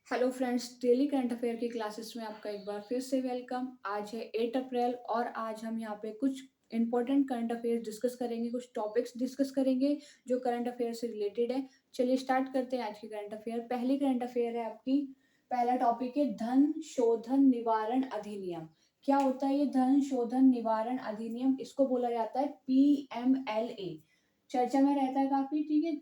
Hello friends, daily current affair की classes में आपका एक बार फिर से वेलकम। आज है 8 अप्रैल और आज हम यहाँ पे कुछ इंपॉर्टेंट करंट अफेयर डिस्कस करेंगे, कुछ टॉपिक्स डिस्कस करेंगे जो करंट अफेयर से रिलेटेड है। चलिए स्टार्ट करते हैं आज की करंट अफेयर। पहली करंट अफेयर है आपकी, पहला टॉपिक है धन शोधन निवारण अधिनियम। क्या होता है ये धन शोधन निवारण अधिनियम? इसको बोला जाता है PMLA। चर्चा में रहता है काफी, ठीक है।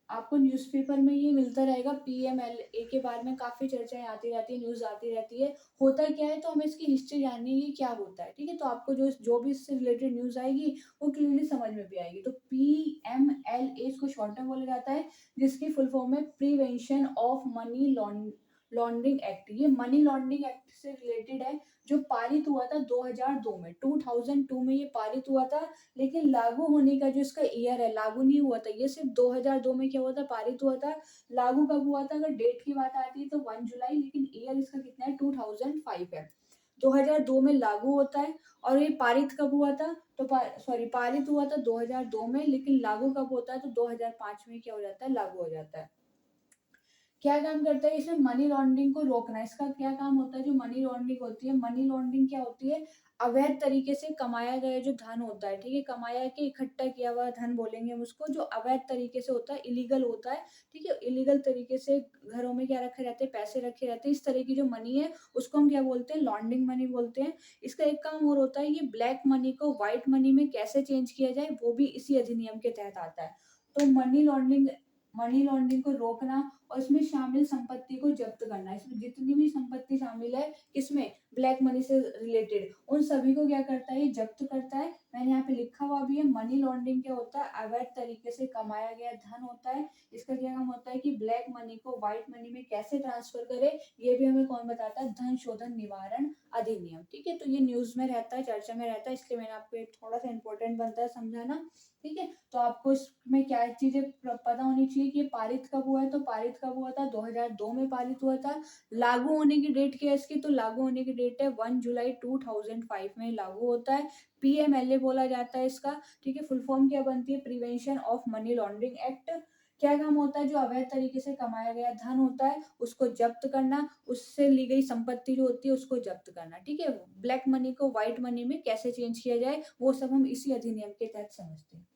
आपको न्यूज़पेपर में ये मिलता रहेगा, पीएमएलए के बारे में काफ़ी चर्चाएँ आती रहती है, न्यूज़ आती रहती है। होता क्या है, तो हमें इसकी हिस्ट्री जाननी है कि क्या होता है, ठीक है? तो आपको जो जो भी इससे रिलेटेड न्यूज़ आएगी, वो क्लियरली समझ में भी आएगी। तो पीएमएलए इसको शॉर्ट में बोला जाता है, जिसकी फुल फॉर्म है prevention of money laundering act. ये मनी लॉन्ड्रिंग एक्ट से रिलेटेड है, जो पारित हुआ था 2002 में। 2002 में ये पारित हुआ था, लेकिन लागू होने का जो इसका ईयर है, लागू नहीं हुआ था ये, सिर्फ 2002 में क्या हुआ था, पारित हुआ था। लागू कब हुआ था? अगर डेट की बात आती है तो 1 जुलाई, लेकिन ईयर इसका कितना है, 2005 है। 2002 में लागू होता है। और ये पारित कब हुआ था? तो सॉरी, पारित हुआ था 2002 में, लेकिन लागू कब होता है? तो 2005 में क्या हो जाता है, लागू हो जाता है। क्या काम करता है इसमें? मनी लॉन्ड्रिंग को रोकना। इसका क्या काम होता है? जो मनी लॉन्ड्रिंग होती है, मनी लॉन्ड्रिंग क्या होती है? अवैध तरीके से कमाया गया जो धन होता है, ठीक है, कमाया के इकट्ठा किया हुआ धन बोलेंगे हम उसको, जो अवैध तरीके से होता है, इलीगल होता है, ठीक है। इलीगल तरीके से घरों में क्या रखे रहते हैं, पैसे रखे रहते हैं, इस तरह की जो मनी है उसको हम क्या बोलते हैं, लॉन्ड्रिंग मनी बोलते हैं। इसका एक काम और होता है, ये ब्लैक मनी को व्हाइट मनी में कैसे चेंज किया जाए, वो भी इसी अधिनियम के तहत आता है। तो मनी लॉन्ड्रिंग को रोकना और इसमें शामिल संपत्ति को जब्त करना। इसमें जितनी भी संपत्ति शामिल है, किसमें? ब्लैक मनी से रिलेटेड, उन सभी को क्या करता है, ये जब्त करता है। मैंने यहाँ पे लिखा हुआ भी है, मनी लॉन्ड्रिंग क्या होता है? अवैध तरीके से कमाया गया धन होता है। इसका क्या काम होता है कि ब्लैक मनी को व्हाइट मनी में कैसे ट्रांसफर करे, ये भी हमें कौन बताता है? धन शोधन निवारण अधिनियम, ठीक है। तो ये न्यूज में रहता है, चर्चा में रहता है, इसलिए मैंने आपको एक थोड़ा सा इंपॉर्टेंट बनता है समझाना, ठीक है। तो आपको इसमें क्या चीजें पता होनी चाहिए कि ये पारित कब हुआ है? तो पारित कब हुआ था? 2002 में पारित हुआ था। लागू होने की डेट क्या है इसकी? तो लागू होने की डेट है 1 जुलाई 2005 में लागू होता है। पीएमएलए बोला जाता है इसका, ठीक है। फुल फॉर्म क्या बनती है? Prevention of money laundering act. क्या काम होता है? जो अवैध तरीके से कमाया गया धन होता है उसको जब्त करना, उससे ली गई संपत्ति जो होती है उसको जब्त करना, ठीक है। ब्लैक मनी को व्हाइट मनी में कैसे चेंज किया जाए, वो सब हम इसी अधिनियम के तहत समझते हैं।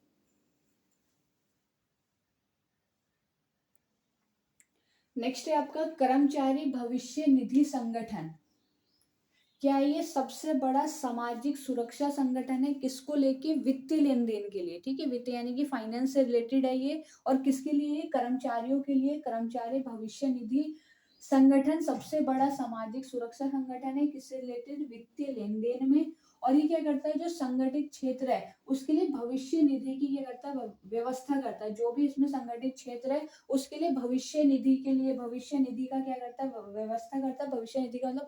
नेक्स्ट है आपका कर्मचारी भविष्य निधि संगठन। क्या ये सबसे बड़ा सामाजिक सुरक्षा संगठन है? किसको लेके? वित्तीय लेन देन के लिए, ठीक है। वित्त यानी कि फाइनेंस से रिलेटेड है ये। और किसके लिए? कर्मचारियों के लिए। कर्मचारी भविष्य निधि संगठन सबसे बड़ा सामाजिक सुरक्षा संगठन है, किससे रिलेटेड? वित्तीय लेन देन में। और ये क्या करता है? जो संगठित क्षेत्र है उसके लिए भविष्य निधि की क्या करता है? व्यवस्था करता है। जो भी इसमें संगठित क्षेत्र है उसके लिए भविष्य निधि के लिए, भविष्य निधि का क्या करता है? व्यवस्था करता है। भविष्य निधि का मतलब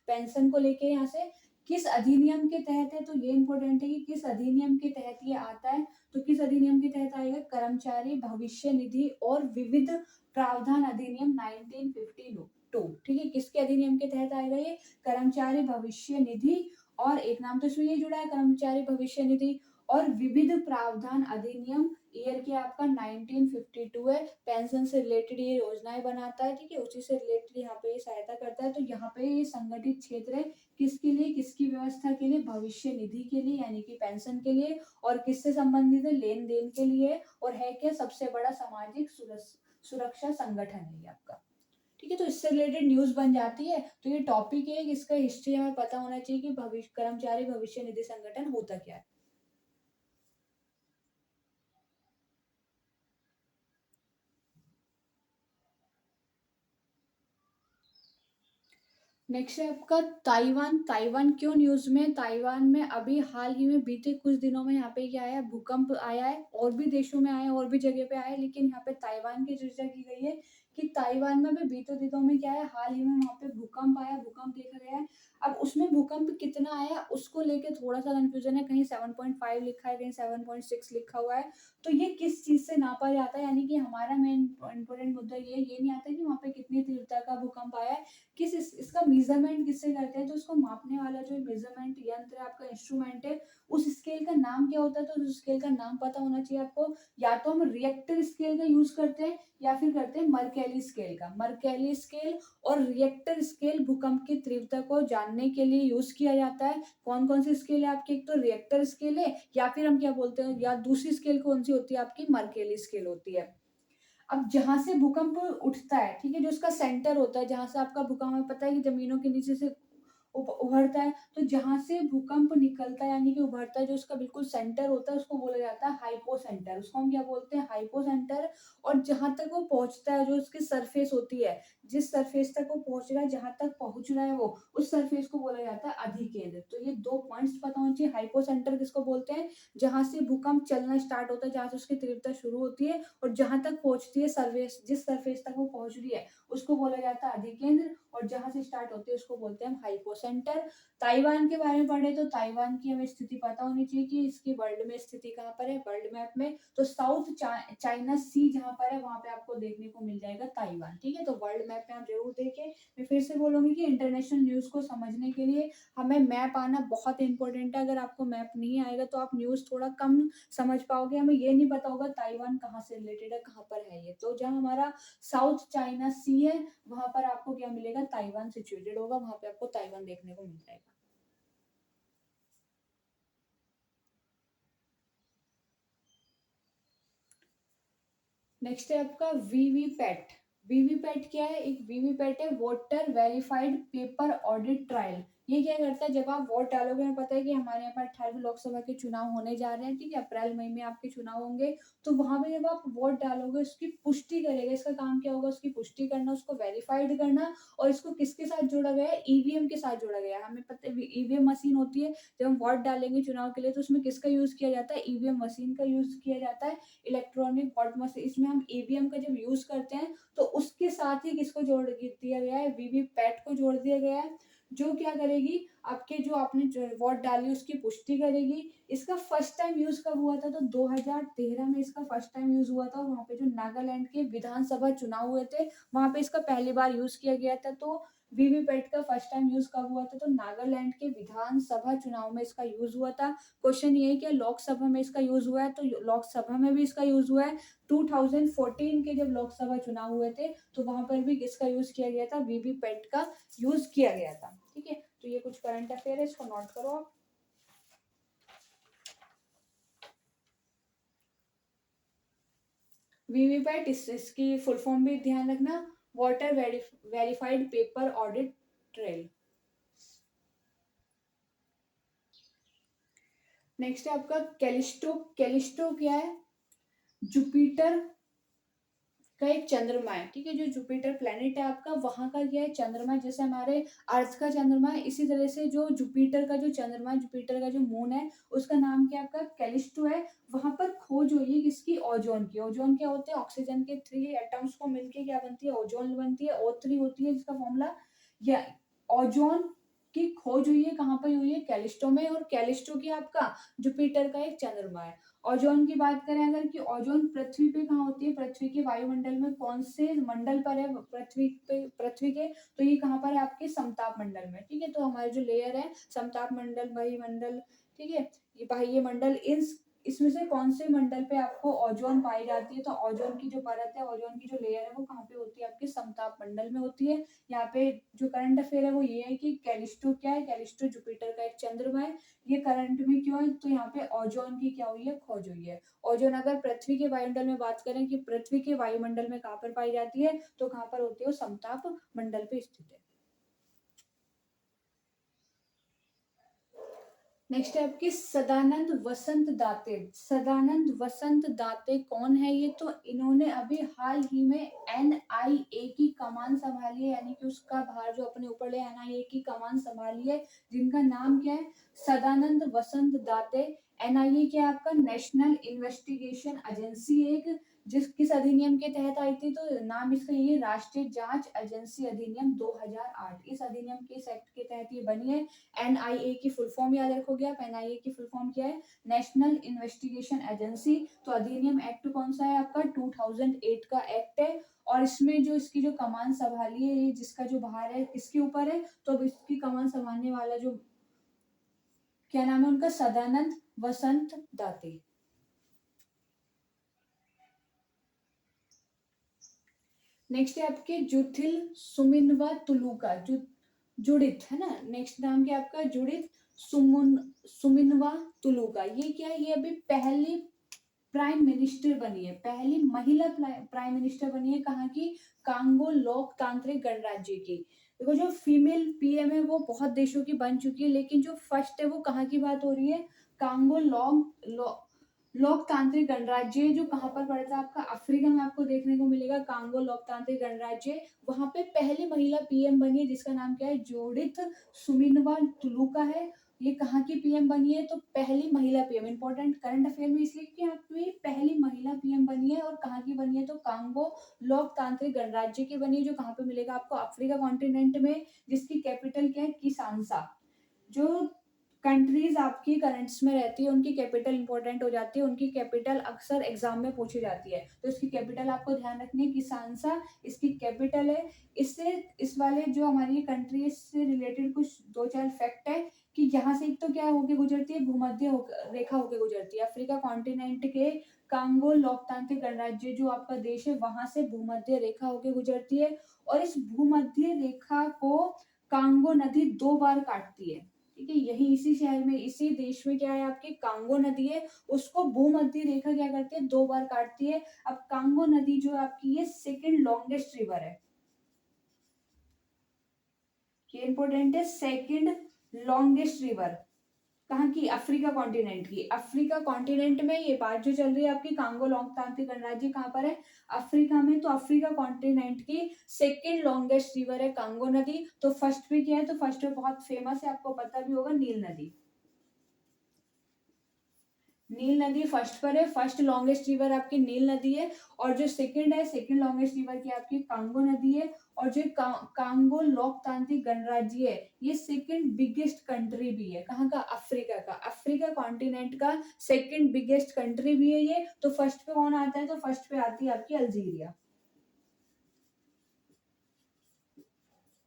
पेंशन को लेके यहाँ से किस अधिनियम के तहत है, तो ये इंपॉर्टेंट है कि किस अधिनियम के तहत ये आता है। तो किस अधिनियम के तहत आएगा? कर्मचारी भविष्य निधि और विविध प्रावधान अधिनियम 1952, ठीक है। किसके अधिनियम के तहत आएगा ये? कर्मचारी भविष्य निधि। और एक नाम तो इसमें ये जुड़ा है, कर्मचारी भविष्य निधि और विविध प्रावधान अधिनियम। ईयर क्या आपका? 1952 है। पेंशन से रिलेटेड ये योजनाएं बनाता है, ठीक है। उसी से रिलेटेड यहाँ पे ये सहायता करता है। तो यहाँ पे ये संगठित क्षेत्र है, किसके लिए? किसकी व्यवस्था के लिए? भविष्य निधि के लिए, यानी कि पेंशन के लिए। और किससे संबंधित है? लेन देन के लिए। और है क्या? सबसे बड़ा सामाजिक सुरक्षा संगठन है ये आपका, ठीक है। तो इससे रिलेटेड न्यूज बन जाती है। तो ये टॉपिक है, इसका हिस्ट्री हमें पता होना चाहिए कि भविष्य कर्मचारी भविष्य निधि संगठन होता क्या है। नेक्स्ट है आपका ताइवान। ताइवान क्यों न्यूज में? ताइवान में अभी हाल ही में बीते कुछ दिनों में यहाँ पे क्या आया? भूकंप आया है। और भी देशों में आया है, और भी जगह पे आया है, लेकिन यहाँ पे ताइवान की चर्चा की गई है कि ताइवान में भी बीते दिनों में क्या है, हाल ही में वहाँ पे भूकंप आया, भूकंप देखा गया है। अब उसमें भूकंप कितना आया उसको लेके थोड़ा सा कंफ्यूजन है, कहीं 7.5 लिखा है, कहीं 7.6 लिखा हुआ है। तो ये किस चीज से नापा जाता है? यानी कि हमारा मेन इंपोर्टेंट मुद्दा ये नहीं आता कि वहाँ पे कितनी तीव्रता का भूकंप आया है। इसका मेजरमेंट किससे करते हैं? तो इसको मापने वाला जो मेजरमेंट यंत्र है, आपका इंस्ट्रूमेंट है, उस स्केल का नाम क्या होता है, तो उस स्केल का नाम पता होना चाहिए आपको। या तो हम रिएक्टर स्केल का यूज करते हैं या फिर करते हैं मर्केली स्केल का। मर्केली स्केल और रिएक्टर स्केल भूकंप की तीव्रता को जानने के लिए यूज किया जाता है। कौन कौन सी स्केल है आपकी, एक तो रिएक्टर स्केल है, या फिर हम क्या बोलते हैं, या दूसरी स्केल कौन सी होती है आपकी, मर्केली स्केल होती है। अब जहां से भूकंप उठता है, ठीक है, जो उसका सेंटर होता है, जहां से आपका भूकंप, हमें पता है कि जमीनों के नीचे से उभरता है, तो जहां से भूकंप निकलता है यानी कि उभरता है, जो उसका बिल्कुल सेंटर होता है उसको बोला जाता है हाइपो सेंटर। उसको हम क्या बोलते हैं, हाइपो सेंटर। और जहां तक वो पहुंचता है, जो उसकी सरफेस होती है, जिस सरफेस तक वो पहुंच रहा है, जहां तक पहुंच रहा है वो, उस सरफेस को बोला जाता है अधिकेंद्र। तो ये दो पॉइंट्स पता होने चाहिए। हाइपो सेंटर किसको बोलते हैं, जहां से भूकंप चलना स्टार्ट होता है, जहां से उसकी तीव्रता शुरू होती है और जहां तक पहुंचती है सरफेस, जिस सरफेस तक वो पहुंच रही है उसको बोला जाता है अधिकेंद्र। और जहां से स्टार्ट होती है उसको बोलते हैं हम हाइपो सेंटर। ताइवान के बारे में पढ़े तो ताइवान की हमें स्थिति पता होनी चाहिए कि इसकी वर्ल्ड में स्थिति कहाँ पर है, वर्ल्ड मैप में। तो साउथ चाइना सी जहाँ पर है वहां पे आपको देखने को मिल जाएगा ताइवान, ठीक है। तो वर्ल्ड मैप में आप जरूर देखें। मैं फिर से बोलूंगी कि इंटरनेशनल न्यूज को समझने के लिए हमें मैप आना बहुत इंपॉर्टेंट है। अगर आपको मैप नहीं आएगा तो आप न्यूज थोड़ा कम समझ पाओगे। हमें ये नहीं पता होगा ताइवान कहाँ से रिलेटेड है, कहाँ पर है ये। तो जहाँ हमारा साउथ चाइना सी है वहां पर आपको क्या मिलेगा, ताइवान सिचुएटेड होगा, वहां पे आपको ताइवान देखने को मिल जाएगा। नेक्स्ट है आपका वीवीपैट। वीवीपैट क्या है, एक वीवीपैट है voter verified paper audit trial. ये क्या करता है, जब आप वोट डालोगे, हमें पता है कि हमारे यहाँ पर 18वीं लोकसभा के चुनाव होने जा रहे हैं, ठीक है, अप्रैल मई में आपके चुनाव होंगे। तो वहां पे जब आप वोट डालोगे उसकी पुष्टि करेगा। इसका काम क्या होगा, उसकी पुष्टि करना, उसको वेरीफाइड करना। और इसको किसके साथ जोड़ा गया है, ईवीएम के साथ जोड़ा गया है। हमें पता है ईवीएम मशीन होती है, जब हम वोट डालेंगे चुनाव के लिए तो उसमें किसका यूज किया जाता है, ईवीएम मशीन का यूज किया जाता है। इलेक्ट्रॉनिक वोट मशीन, इसमें हम ईवीएम का जब यूज करते हैं तो उसके साथ ही किसको जोड़ दिया गया है, वीवीपैट को जोड़ दिया गया है। जो क्या करेगी, आपके जो आपने वोट डाली उसकी पुष्टि करेगी। इसका फर्स्ट टाइम यूज कब हुआ था, तो 2013 में इसका फर्स्ट टाइम यूज हुआ था। वहां पे जो नागालैंड के विधानसभा चुनाव हुए थे वहां पे इसका पहली बार यूज किया गया था। तो वीवीपैट का फर्स्ट टाइम यूज कब हुआ था, तो नागालैंड के विधानसभा चुनाव में इसका यूज हुआ था। क्वेश्चन ये है कि लोकसभा में इसका यूज हुआ है, तो लोकसभा में भी इसका यूज हुआ है। 2014 के जब लोकसभा चुनाव हुए थे तो वहां पर भी किसका यूज किया गया था, वीवीपैट का यूज किया गया था, ठीक है। तो ये कुछ करंट अफेयर है, इसको नोट करो आप। वीवीपैट इसकी फुल फॉर्म भी ध्यान रखना, voter verified paper audit trail. Next है आपका कैलिस्टो। कैलिस्टो क्या है, जुपिटर का एक चंद्रमा है, ठीक है। जो जुपिटर प्लेनेट है आपका, वहां का क्या है, चंद्रमा। जैसे हमारे अर्थ का चंद्रमा है, इसी तरह से जो जुपिटर का जो चंद्रमा है, जुपिटर का जो मून है, उसका नाम क्या है आपका, कैलिस्टो है। वहां पर खोज हुई है किसकी, ओजोन की। ओजोन क्या होते हैं, ऑक्सीजन के 3 एटम्स को मिलके क्या बनती है, ओजोन बनती है। O3 होती है जिसका फॉर्मूला। या ओजोन की खोज हुई है, कहाँ पर हुई है, कैलिस्टो में। और कैलिस्टो की आपका जुपिटर का एक चंद्रमा है। ओजोन की बात करें अगर, कि ओजोन पृथ्वी पे कहाँ होती है, पृथ्वी के वायुमंडल में कौन से मंडल पर है, पृथ्वी पे, पृथ्वी के, तो ये कहाँ पर है आपके समताप मंडल में, ठीक है। तो हमारे जो लेयर है, समताप मंडल, वायुमंडल, ठीक है, ये बाह्य मंडल, इन इसमें से कौन से मंडल पे आपको ओजोन पाई जाती है, तो ओजोन की जो परत है, ओजोन की जो लेयर है वो कहाँ पे होती है, आपके समताप मंडल में होती है। यहाँ पे जो करंट अफेयर है वो ये है कि कैलिस्टो क्या है, कैलिस्टो जुपिटर का एक चंद्रमा है। ये करंट में क्यों है, तो यहाँ पे ओजोन की क्या हुई है, खोज हुई है। ओजोन अगर पृथ्वी के वायुमंडल में बात करें कि पृथ्वी के वायुमंडल में कहाँ पर पाई जाती है, तो कहाँ पर होती है, वो समताप मंडल पे स्थित है। नेक्स्ट है आपकी सदानंद वसंत दाते। सदानंद वसंत दाते कौन है ये, तो इन्होंने अभी हाल ही में एनआईए की कमान संभाली है, यानी कि उसका भार जो अपने ऊपर ले एनआईए की कमान संभाली है, जिनका नाम क्या है, सदानंद वसंत दाते। एनआईए क्या है आपका, नेशनल इन्वेस्टिगेशन एजेंसी। एक जिस किस अधिनियम के तहत आई थी, तो नाम इसका ये राष्ट्रीय जांच एजेंसी अधिनियम 2008। इस अधिनियम के इस एक्ट के तहत ये बनी है। एनआईए की फुल फॉर्म याद रखोगे आप, एनआईए की फुल फॉर्म क्या है, नेशनल इन्वेस्टिगेशन एजेंसी। तो अधिनियम एक्ट कौन सा है आपका, 2008 का एक्ट है। और इसमें जो इसकी जो कमान संभाली है, ये जिसका जो भार है किसके ऊपर है, तो अब इसकी कमान संभालने वाला जो क्या नाम है उनका, सदानंद वसंत दाते। नेक्स्ट है आपके जुथिल सुमिनवा तुलुका, जुड़ित है ना, नेक्स्ट नाम क्या है आपका, जुड़ित सुमिनवा तुलुका। ये क्या है, ये अभी पहली प्राइम मिनिस्टर बनी है, पहली महिला प्राइम मिनिस्टर बनी है, कहाँ की, कांगो लोकतांत्रिक गणराज्य की। देखो जो फीमेल पीएम है वो बहुत देशों की बन चुकी है, लेकिन जो फर्स्ट है वो कहाँ की बात हो रही है, कांगो लोकतांत्रिक गणराज्य, जो कहाँ पर पड़ता है आपका, अफ्रीका में आपको देखने को मिलेगा कांगो लोकतांत्रिक गणराज्य। वहां पे पहली महिला पीएम बनी है जिसका नाम क्या है, जोडिथ सुमिनवा तुलुका है। ये कहाँ की पीएम बनी है, तो पहली महिला पीएम, इंपॉर्टेंट करंट अफेयर में इसलिए कि आपकी पहली महिला पीएम बनी है, और कहाँ की बनी है, तो कांगो लोकतांत्रिक गणराज्य की बनी है, जो कहाँ पे मिलेगा आपको, अफ्रीका कॉन्टिनेंट में, जिसकी कैपिटल क्या है, किसानसा। जो कंट्रीज आपकी करंट्स में रहती है उनकी कैपिटल इंपॉर्टेंट हो जाती है, उनकी कैपिटल अक्सर एग्जाम में पूछी जाती है, तो इसकी कैपिटल आपको ध्यान रखनी है, किसानसा इसकी कैपिटल है। इससे इस वाले जो हमारी कंट्री से रिलेटेड कुछ दो चार फैक्ट है कि यहाँ से एक तो क्या होके गुजरती है, भूमध्य रेखा होके गुजरती है, अफ्रीका कॉन्टिनेंट के कांगो लोकतांत्रिक गणराज्य जो आपका देश है वहां से भूमध्य रेखा होके गुजरती है, और इस भूमध्य रेखा को कांगो नदी 2 बार काटती है। ठीक है, यही इसी शहर में, इसी देश में क्या है, आपकी कांगो नदी है, उसको भूमध्य रेखा क्या करती है, 2 बार काटती है। अब कांगो नदी जो है आपकी, ये सेकेंड लॉन्गेस्ट रिवर है, ये इंपॉर्टेंट है, सेकेंड लॉन्गेस्ट रिवर, कहाँ की, अफ्रीका कॉन्टिनेंट की। अफ्रीका कॉन्टिनेंट में ये बात जो चल रही है आपकी, कांगो लोकतांत्रिक गणराज्य कहाँ पर है, अफ्रीका में, तो अफ्रीका कॉन्टिनेंट की सेकेंड लॉन्गेस्ट रिवर है कांगो नदी। तो फर्स्ट पे क्या है, तो फर्स्ट पे बहुत फेमस है, आपको पता भी होगा, नील नदी। नील नदी फर्स्ट पर है, फर्स्ट लॉन्गेस्ट रिवर आपकी नील नदी है, और जो सेकंड है, सेकंड लॉन्गेस्ट रिवर की आपकी कांगो नदी है, और जो कांगो लोकतांत्रिक गणराज्य है ये सेकंड बिगेस्ट कंट्री भी है, कहाँ का, अफ्रीका का, अफ्रीका कॉन्टिनेंट का सेकंड बिगेस्ट कंट्री भी है ये। तो फर्स्ट पे कौन आता है, तो फर्स्ट पे आती है आपकी अल्जीरिया।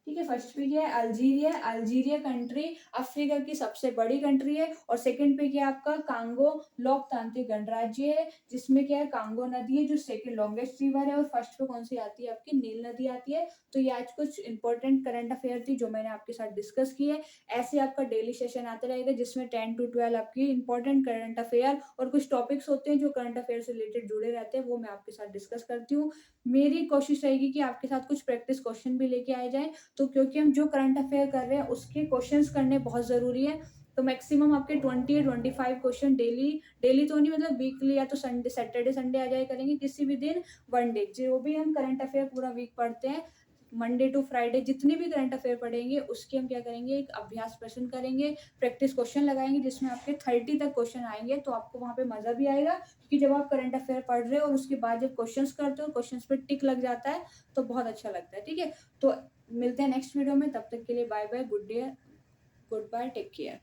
ठीक है, फर्स्ट पे क्या है, अल्जीरिया, अल्जीरिया कंट्री अफ्रीका की सबसे बड़ी कंट्री है, और सेकंड पे क्या है आपका, कांगो लोकतांत्रिक गणराज्य है, जिसमें क्या है, कांगो नदी है जो सेकंड लॉन्गेस्ट रिवर है, और फर्स्ट पे कौन सी आती है आपकी, नील नदी आती है। तो ये आज कुछ इंपॉर्टेंट करंट अफेयर थी जो मैंने आपके साथ डिस्कस की है। ऐसे आपका डेली सेशन आता रहेगा जिसमें 10 to 12 आपकी इंपॉर्टेंट करंट अफेयर और कुछ टॉपिक्स होते हैं जो करंट अफेयर से रिलेटेड जुड़े रहते हैं, वो मैं आपके साथ डिस्कस करती हूँ। मेरी कोशिश रहेगी कि आपके साथ कुछ प्रैक्टिस क्वेश्चन भी लेके आए जाए, तो क्योंकि हम जो करंट अफेयर कर रहे हैं उसके क्वेश्चंस करने बहुत ज़रूरी है। तो मैक्सिमम आपके 20 25 क्वेश्चन डेली, डेली तो नहीं मतलब वीकली, या तो संडे सैटरडे संडे आ जाए करेंगे, किसी भी दिन वन डे, जो भी हम करंट अफेयर पूरा वीक पढ़ते हैं, मंडे टू फ्राइडे जितने भी करंट अफेयर पढ़ेंगे उसके हम क्या करेंगे, एक अभ्यास प्रश्न करेंगे, प्रैक्टिस क्वेश्चन लगाएंगे, जिसमें आपके 30 तक क्वेश्चन आएंगे, तो आपको वहाँ पे मजा भी आएगा, क्योंकि जब आप करंट अफेयर पढ़ रहे हो और उसके बाद जब क्वेश्चंस करते हो, क्वेश्चंस पे टिक लग जाता है, तो बहुत अच्छा लगता है। ठीक है, तो मिलते हैं नेक्स्ट वीडियो में, तब तक के लिए bye bye, good day, goodbye, take care.